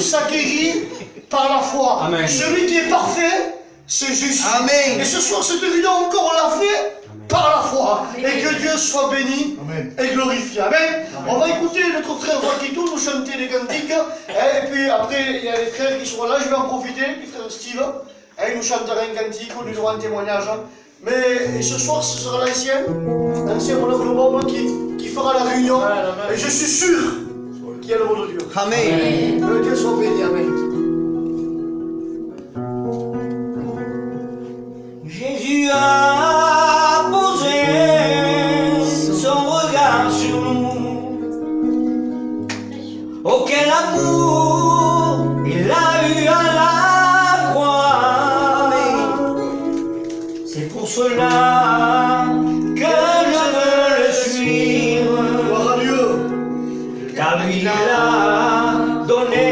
tous accueillis par la foi. Amen. Celui qui est parfait, c'est Jésus. Amen. Et ce soir, cette réunion encore, on l'a fait par la foi. Et que Dieu soit béni et glorifié. Amen. On va écouter notre frère Vaquitou nous chanter des cantiques. Et puis après, il y a les frères qui seront là. Je vais en profiter, les frères Steve. Il nous chantera un cantique, on lui aura un témoignage. Mais ce soir, ce sera l'ancien monoclobome qui fera la réunion. Et je suis sûr qu'il y a le mot de Dieu. Amen. Que Dieu soit béni. Amen. Jésus a posé son regard sur nous. Oh, quel amour il a eu à la croix. C'est pour cela que je veux le suivre. Gloire à Dieu. Car lui il a donné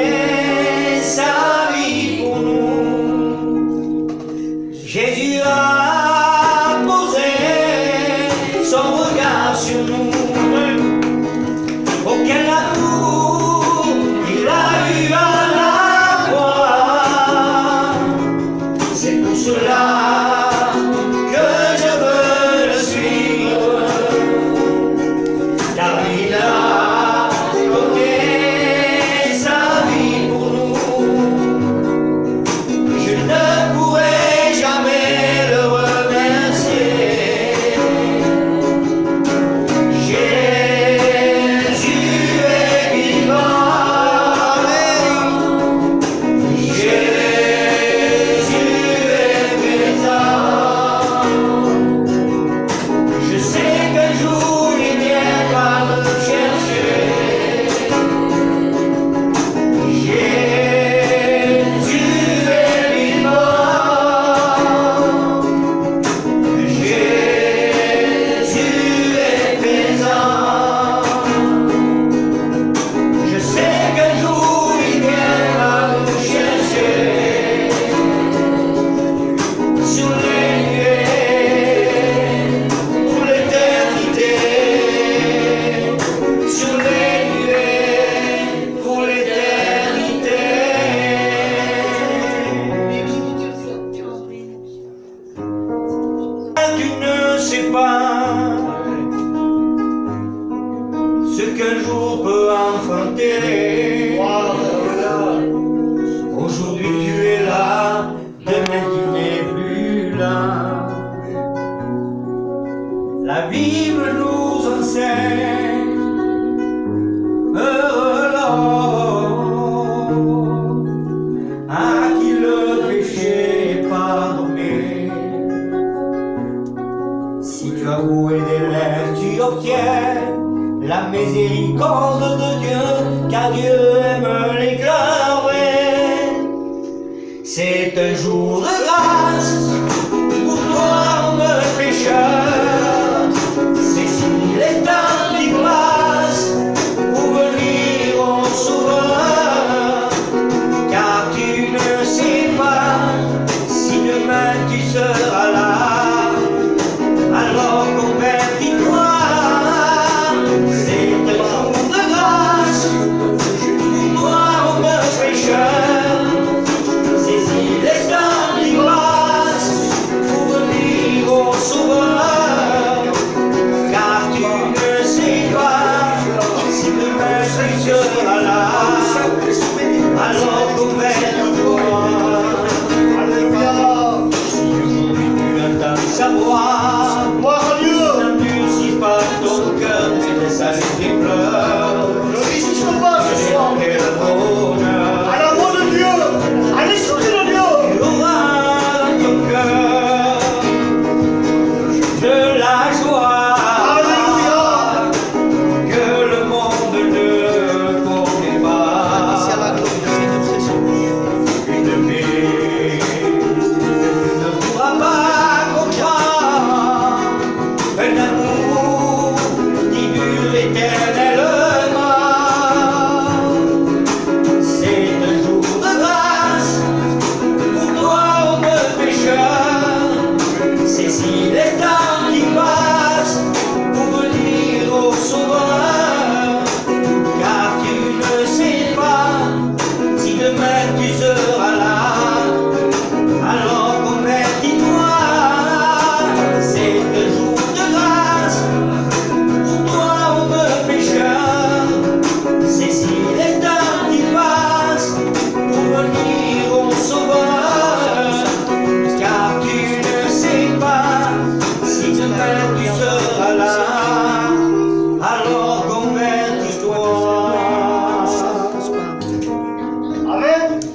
sa vie pour nous. Jésus a posé son regard sur nous. Oh, quel amour il a eu à la croix. C'est pour cela que je veux le suivre. Car il a donné sa vie pour nous. Je ne pourrai jamais le remercier. Jésus est vivant. Jésus est présent. Je sais qu'un jour il viendra me chercher. Jésus est vivant. Jésus est présent. Je sais qu'un jour il viendra me chercher. Sur les nuées, pour l'éternité. Sur les nuées, pour l'éternité. Tu ne sais pas ce qu'un jour peut enfanter. Aujourd'hui tu es là, demain tu n'es plus là. La Bible nous enseigne, heureux l'homme à qui le péché est pardonné. Si tu avoues des lèvres, tu obtiens la miséricorde de Dieu, car Dieu aime les cœurs vrais. C'est un jour de grâce pour toi, homme pécheur. C'est si les temps qui passent pour venir au Sauveur, car tu ne sais pas si demain tu seras là. Alors convertis-toi, c'est un jour de grâce pour toi, homme pécheur. Saisis les temps qui passent.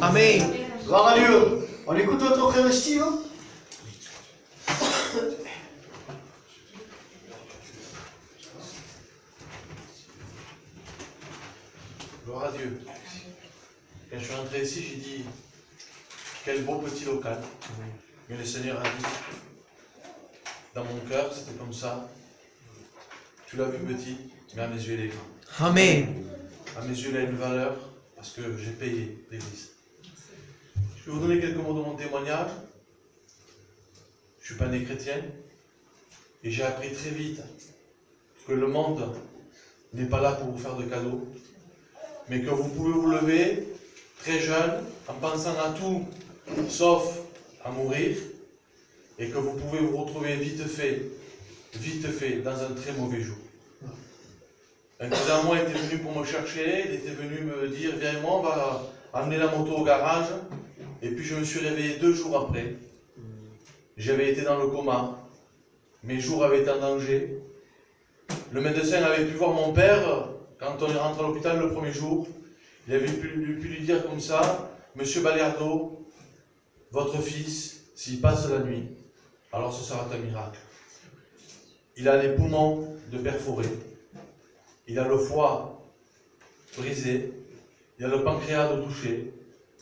Amen. Gloire à Dieu. On écoute notre frère Steve. Gloire à Dieu. Quand je suis rentré ici, j'ai dit, quel beau petit local. Mais le Seigneur a dit, dans mon cœur, c'était comme ça. Tu l'as vu petit, mais à mes yeux, il est grand. Amen. À mes yeux, il a une valeur, parce que j'ai payé l'église. Je vais vous donner quelques mots de mon témoignage. Je ne suis pas né chrétien, et j'ai appris très vite que le monde n'est pas là pour vous faire de cadeaux, mais que vous pouvez vous lever très jeune, en pensant à tout, sauf à mourir, et que vous pouvez vous retrouver vite fait, dans un très mauvais jour. Un cousin à moi était venu pour me chercher, il était venu me dire, viens moi, on va amener la moto au garage, et puis je me suis réveillé 2 jours après. J'avais été dans le coma, mes jours avaient été en danger. Le médecin avait pu voir mon père, quand on est rentré à l'hôpital le premier jour, il avait pu lui dire comme ça, Monsieur Baliardo, votre fils, s'il passe la nuit, alors ce sera un miracle. Il a les poumons de perforés, il a le foie brisé, il a le pancréas de touché,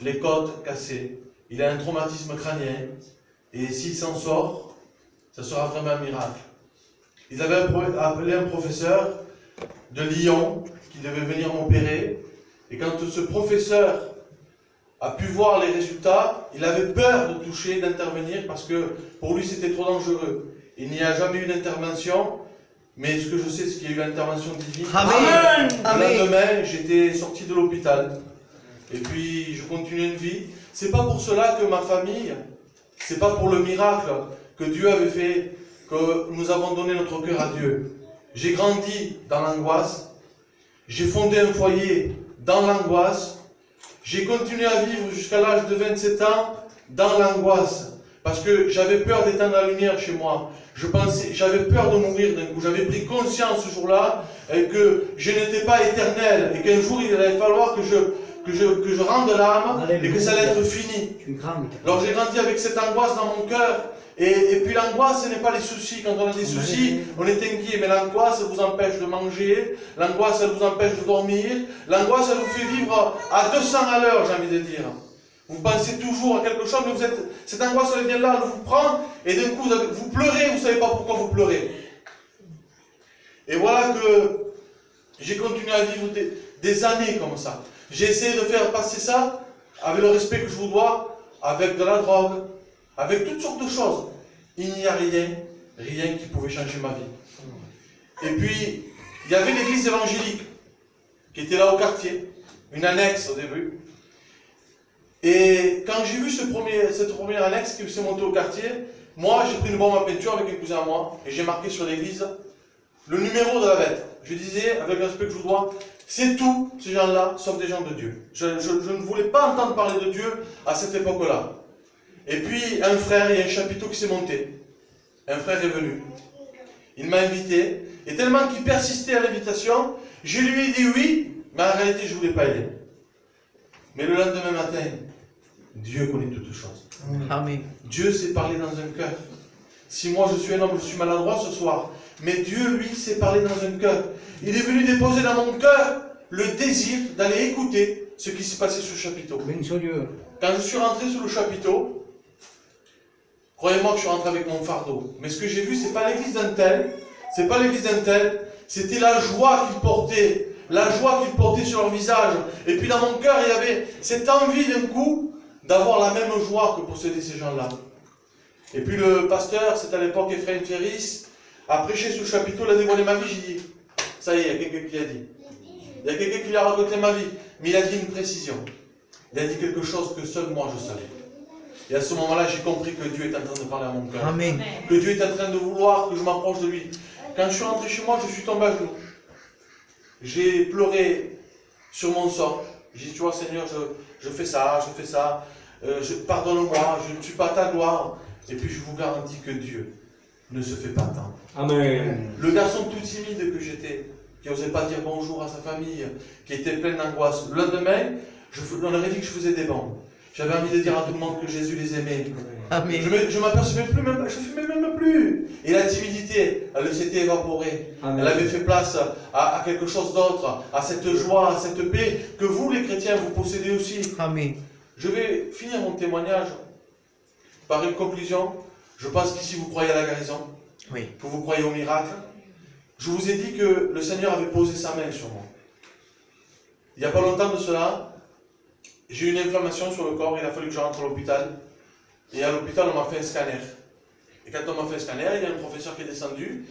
les côtes cassées, il a un traumatisme crânien, et s'il s'en sort, ce sera vraiment un miracle. Ils avaient appelé un professeur de Lyon qui devait venir m'opérer, et quand ce professeur a pu voir les résultats, il avait peur de toucher, d'intervenir, parce que pour lui c'était trop dangereux. Il n'y a jamais eu d'intervention, mais ce que je sais, c'est qu'il y a eu l'intervention divine. Amen. Le lendemain, j'étais sorti de l'hôpital, et puis je continuais une vie. C'est pas pour cela que ma famille, c'est pas pour le miracle que Dieu avait fait, que nous avons donné notre cœur à Dieu. J'ai grandi dans l'angoisse, j'ai fondé un foyer dans l'angoisse, j'ai continué à vivre jusqu'à l'âge de 27 ans dans l'angoisse, parce que j'avais peur d'éteindre la lumière chez moi. J'avais peur de mourir d'un coup. J'avais pris conscience ce jour-là que je n'étais pas éternel et qu'un jour il allait falloir que je rende l'âme et que ça allait être fini. Alors j'ai grandi avec cette angoisse dans mon cœur. Et puis l'angoisse, ce n'est pas les soucis. Quand on a des soucis, on est inquiet. Mais l'angoisse, elle vous empêche de manger. L'angoisse, elle vous empêche de dormir. L'angoisse, elle vous fait vivre à 200 à l'heure, j'ai envie de dire. Vous pensez toujours à quelque chose, mais cette angoisse, elle vient là, elle vous prend. Et d'un coup, vous pleurez, vous ne savez pas pourquoi vous pleurez. Et voilà que j'ai continué à vivre des années comme ça. J'ai essayé de faire passer ça avec le respect que je vous dois, avec de la drogue, avec toutes sortes de choses. Il n'y a rien qui pouvait changer ma vie. Et puis, il y avait l'église évangélique qui était là au quartier, une annexe au début. Et quand j'ai vu cette première annexe qui s'est montée au quartier, moi j'ai pris une bombe à peinture avec un cousin à moi et j'ai marqué sur l'église le numéro de la lettre. Je disais, avec le respect que je vous dois, c'est tout ces gens-là, sauf des gens de Dieu. Je ne voulais pas entendre parler de Dieu à cette époque-là. Et puis, un frère, il y a un chapiteau qui s'est monté. Un frère est venu. Il m'a invité. Et tellement qu'il persistait à l'invitation, je lui ai dit oui, mais en réalité, je ne voulais pas y aller. Mais le lendemain matin, Dieu connaît toutes choses. Amen. Dieu sait parler dans un cœur. Si moi, je suis un homme, je suis maladroit ce soir. Mais Dieu, lui, sait parler dans un cœur. Il est venu déposer dans mon cœur le désir d'aller écouter ce qui s'est passé sur le chapiteau. Quand je suis rentré sur le chapiteau, croyez-moi que je suis rentré avec mon fardeau. Mais ce que j'ai vu, c'est pas l'église d'un tel, c'est pas l'église d'un tel, c'était la joie qu'ils portaient, sur leur visage. Et puis dans mon cœur, il y avait cette envie d'un coup d'avoir la même joie que possédaient ces gens-là. Et puis le pasteur, c'était à l'époque Ephraim Ferris, a prêché sur le chapiteau, il a dévoilé ma vie, j'ai dit, ça y est, il y a quelqu'un qui l'a dit. Il y a quelqu'un qui lui a raconté ma vie, mais il a dit une précision. Il a dit quelque chose que seul moi je savais. Et à ce moment-là, j'ai compris que Dieu est en train de parler à mon cœur. Amen. Que Dieu est en train de vouloir que je m'approche de lui. Quand je suis rentré chez moi, je suis tombé à genoux. J'ai pleuré sur mon sort. J'ai dit, tu vois Seigneur, je fais ça, pardonne-moi, je ne suis pas ta gloire. Et puis je vous garantis que Dieu ne se fait pas attendre. Amen. Le garçon tout timide que j'étais, qui n'osait pas dire bonjour à sa famille, qui était plein d'angoisse. Le lendemain, on aurait dit que je faisais des bombes. J'avais envie de dire à tout le monde que Jésus les aimait. Amen. Je m'apercevais plus, même, je ne filmais même plus. Et la timidité, elle s'était évaporée. Amen. Elle avait fait place à quelque chose d'autre, à cette joie, à cette paix que vous, les chrétiens, vous possédez aussi. Amen. Je vais finir mon témoignage par une conclusion. Je pense qu'ici, vous croyez à la guérison, Oui. que vous croyez au miracle. Je vous ai dit que le Seigneur avait posé sa main sur moi. Il n'y a pas longtemps de cela, j'ai eu une inflammation sur le corps, il a fallu que je rentre à l'hôpital. Et à l'hôpital, on m'a fait un scanner. Et quand on m'a fait un scanner, il y a un professeur qui est descendu.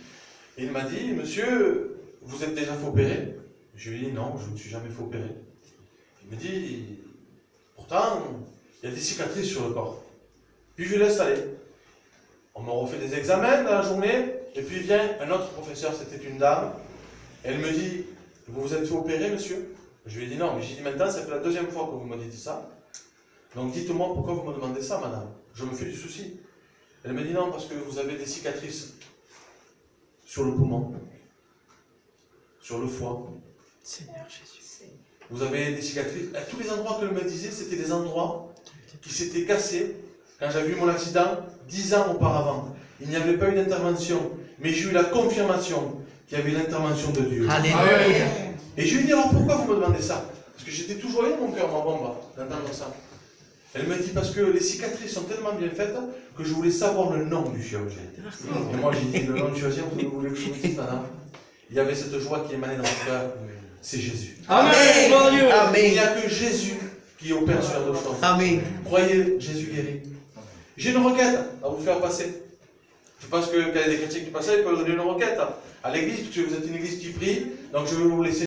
Et il m'a dit, monsieur, vous êtes déjà fait opérer? Je lui ai dit, non, je ne me suis jamais fait opérer. Il me dit, pourtant, il y a des cicatrices sur le corps. Puis je laisse aller. On m'a refait des examens dans la journée. Et puis vient un autre professeur, c'était une dame. Elle me dit, vous vous êtes fait opérer, monsieur? Je lui ai dit non, mais j'ai dit maintenant, ça fait la deuxième fois que vous me dites ça. Donc dites-moi pourquoi vous me demandez ça, madame. Je me fais du souci. Elle me dit non, parce que vous avez des cicatrices sur le poumon, sur le foie. Seigneur Jésus. Vous avez des cicatrices. À tous les endroits qu'elle me disait, c'était des endroits qui s'étaient cassés quand j'avais eu mon accident 10 ans auparavant. Il n'y avait pas eu d'intervention, mais j'ai eu la confirmation qu'il y avait l'intervention de Dieu. Alléluia. Et je lui ai dit, alors pourquoi vous me demandez ça? Parce que j'étais tout joyeux mon cœur, ma bombe, d'entendre ça. Elle me dit, parce que les cicatrices sont tellement bien faites que je voulais savoir le nom du chirurgien. Et moi j'ai dit, le nom du chirurgien, vous voulez que je vous dise, madame? Il y avait cette joie qui émanait dans mon cœur, c'est Jésus. Amen. Il n'y a que Jésus qui opère sur de choses. Amen. Croyez, Jésus guérit. J'ai une requête à vous faire passer. Je pense que quand il y a des chrétiens qui passent, ils peuvent donner une requête à l'église, parce que vous êtes une église qui prie, donc je vais vous laisser.